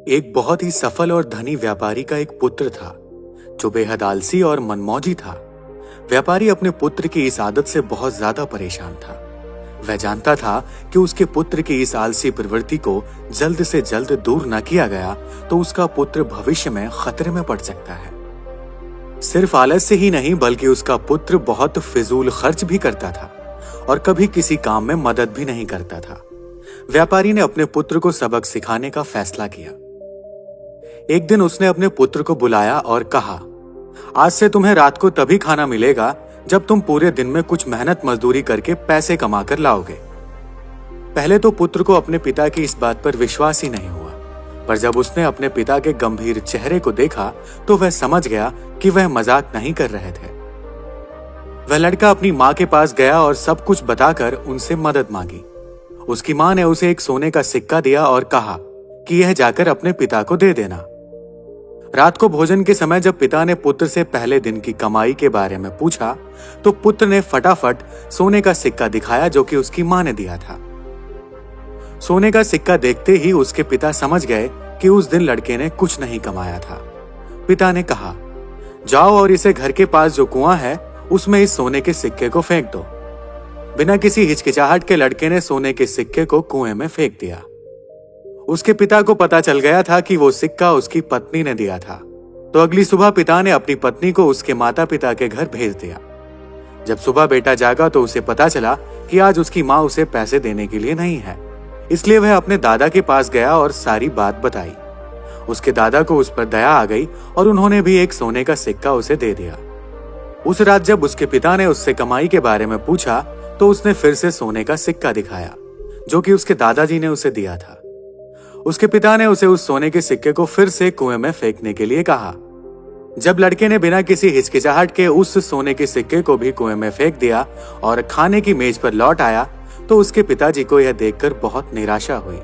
एक बहुत ही सफल और धनी व्यापारी का एक पुत्र था जो बेहद आलसी और मनमौजी था। व्यापारी अपने पुत्र की इस आदत से बहुत ज्यादा परेशान था। वह जानता था कि उसके पुत्र की इस आलसी प्रवृत्ति को जल्द से जल्द दूर न किया गया तो उसका पुत्र भविष्य में खतरे में पड़ सकता है। सिर्फ आलस्य ही नहीं बल्कि उसका पुत्र बहुत फिजूल खर्च भी करता था और कभी किसी काम में मदद भी नहीं करता था। व्यापारी ने अपने पुत्र को सबक सिखाने का फैसला किया। एक दिन उसने अपने पुत्र को बुलाया और कहा, आज से तुम्हें रात को तभी खाना मिलेगा जब तुम पूरे दिन में कुछ मेहनत मजदूरी करके पैसे कमाकर लाओगे। पहले तो पुत्र को अपने पिता की इस बात पर विश्वास ही नहीं हुआ, पर जब उसने अपने पिता के गंभीर चेहरे को देखा तो वह समझ गया कि वह मजाक नहीं कर रहे थे। वह लड़का अपनी माँ के पास गया और सब कुछ बताकर उनसे मदद मांगी। उसकी माँ ने उसे एक सोने का सिक्का दिया और कहा कि यह जाकर अपने पिता को दे देना। रात को भोजन के समय जब पिता ने पुत्र से पहले दिन की कमाई के बारे में पूछा तो पुत्र ने फटाफट सोने का सिक्का दिखाया जो कि उसकी माँ ने दिया था। सोने का सिक्का देखते ही उसके पिता समझ गए कि उस दिन लड़के ने कुछ नहीं कमाया था। पिता ने कहा, जाओ और इसे घर के पास जो कुआं है उसमें इस सोने के सिक्के को फेंक दो। बिना किसी हिचकिचाहट के लड़के ने सोने के सिक्के को कुएं में फेंक दिया। उसके पिता को पता चल गया था कि वो सिक्का उसकी पत्नी ने दिया था, तो अगली सुबह पिता ने अपनी पत्नी को उसके माता पिता के घर भेज दिया। जब सुबह बेटा जागा तो उसे पता चला कि आज उसकी माँ उसे पैसे देने के लिए नहीं है, इसलिए वह अपने दादा के पास गया और सारी बात बताई। उसके दादा को उस पर दया आ गई और उन्होंने भी एक सोने का सिक्का उसे दे दिया। उस रात जब उसके पिता ने उससे कमाई के बारे में पूछा तो उसने फिर से सोने का सिक्का दिखाया जो कि उसके दादाजी ने उसे दिया था। उसके पिता ने उसे उस सोने के सिक्के को फिर से कुएं में फेंकने के लिए कहा। जब लड़के ने बिना किसी हिचकिचाहट के उस सोने के सिक्के को भी कुएं में फेंक दिया और खाने की मेज पर लौट आया तो उसके पिताजी को यह देखकर बहुत निराशा हुई।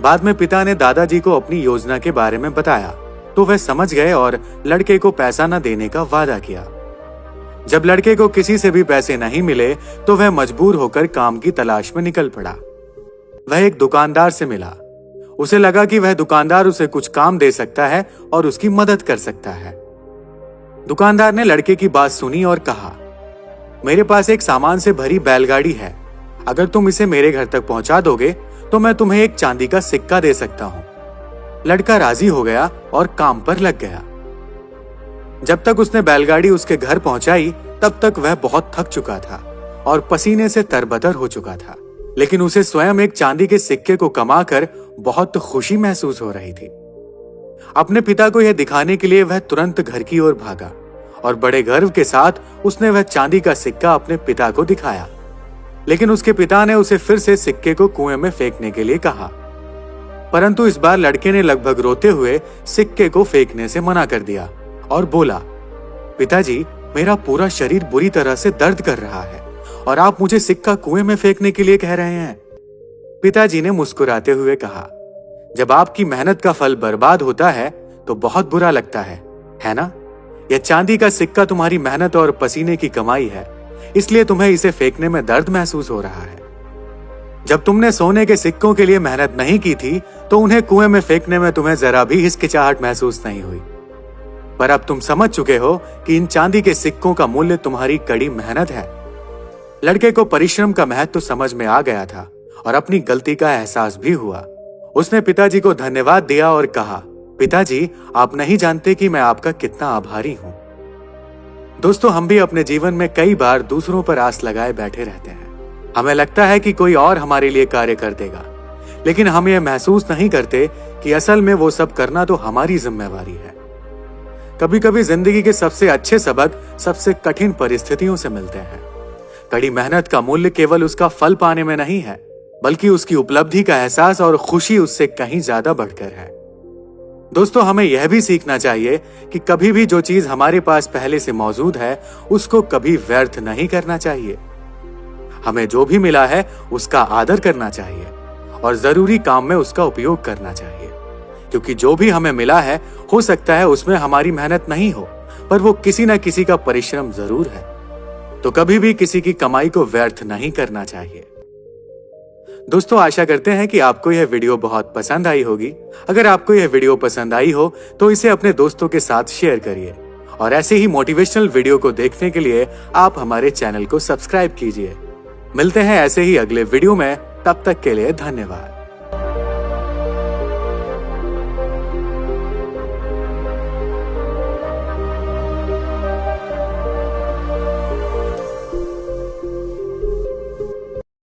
बाद में पिता ने दादाजी को अपनी योजना के बारे में बताया तो वह समझ गए और लड़के को पैसा न देने का वादा किया। जब लड़के को किसी से भी पैसे नहीं मिले तो वह मजबूर होकर काम की तलाश में निकल पड़ा। वह एक दुकानदार से मिला। उसे लगा कि वह दुकानदार उसे कुछ काम दे सकता है और उसकी मदद कर सकता है। दुकानदार ने लड़के की बात सुनी और कहा, मेरे पास एक सामान से भरी बैलगाड़ी है, अगर तुम इसे मेरे घर तक पहुंचा दोगे तो मैं तुम्हें एक चांदी का सिक्का दे सकता हूं। लड़का राजी हो गया और काम पर लग गया। जब तक उसने बैलगाड़ी उसके घर पहुंचाई तब तक वह बहुत थक चुका था और पसीने से तरबतर हो चुका था, लेकिन उसे स्वयं एक चांदी के सिक्के को कमाकर बहुत खुशी महसूस हो रही थी। अपने पिता को यह दिखाने के लिए वह तुरंत घर की ओर भागा और बड़े गर्व के साथ उसने वह चांदी का सिक्का अपने पिता को दिखाया। लेकिन उसके पिता ने उसे फिर से सिक्के को कुएं में फेंकने के लिए कहा, परंतु इस बार लड़के ने लगभग रोते हुए सिक्के को फेंकने से मना कर दिया और बोला, पिताजी, मेरा पूरा शरीर बुरी तरह से दर्द कर रहा है और आप मुझे सिक्का कुएं में फेंकने के लिए कह रहे हैं। पिताजी ने मुस्कुराते हुए कहा, जब आपकी मेहनत का फल बर्बाद होता है तो बहुत बुरा लगता है ना? यह चांदी का सिक्का तुम्हारी मेहनत और पसीने की कमाई है, इसलिए तुम्हें इसे फेंकने में दर्द महसूस हो रहा है। जब तुमने सोने के सिक्कों के लिए मेहनत नहीं की थी तो उन्हें कुएं में फेंकने में तुम्हें जरा भी हिचकिचाहट महसूस नहीं हुई, पर अब तुम समझ चुके हो कि इन चांदी के सिक्कों का मूल्य तुम्हारी कड़ी मेहनत है। लड़के को परिश्रम का महत्व समझ में आ गया था और अपनी गलती का एहसास भी हुआ। उसने पिताजी को धन्यवाद दिया और कहा, पिताजी, आप नहीं जानते कि मैं आपका कितना आभारी हूं। दोस्तों, हम भी अपने जीवन में कई बार दूसरों पर आस लगाए बैठे रहते हैं। हमें लगता है कि कोई और हमारे लिए कार्य कर देगा, लेकिन हम यह महसूस नहीं करते कि असल में वो सब करना तो हमारी जिम्मेवारी है। कभी कभी जिंदगी के सबसे अच्छे सबक सबसे कठिन परिस्थितियों से मिलते हैं। कड़ी मेहनत का मूल्य केवल उसका फल पाने में नहीं है, बल्कि उसकी उपलब्धि का एहसास और खुशी उससे कहीं ज्यादा बढ़कर है। दोस्तों, हमें यह भी सीखना चाहिए कि कभी भी जो चीज हमारे पास पहले से मौजूद है उसको कभी व्यर्थ नहीं करना चाहिए। हमें जो भी मिला है उसका आदर करना चाहिए और जरूरी काम में उसका उपयोग करना चाहिए, क्योंकि जो भी हमें मिला है हो सकता है उसमें हमारी मेहनत नहीं हो, पर वो किसी न किसी का परिश्रम जरूर है। तो कभी भी किसी की कमाई को व्यर्थ नहीं करना चाहिए। दोस्तों, आशा करते हैं कि आपको यह वीडियो बहुत पसंद आई होगी। अगर आपको यह वीडियो पसंद आई हो तो इसे अपने दोस्तों के साथ शेयर करिए और ऐसे ही मोटिवेशनल वीडियो को देखने के लिए आप हमारे चैनल को सब्सक्राइब कीजिए। मिलते हैं ऐसे ही अगले वीडियो में, तब तक के लिए धन्यवाद।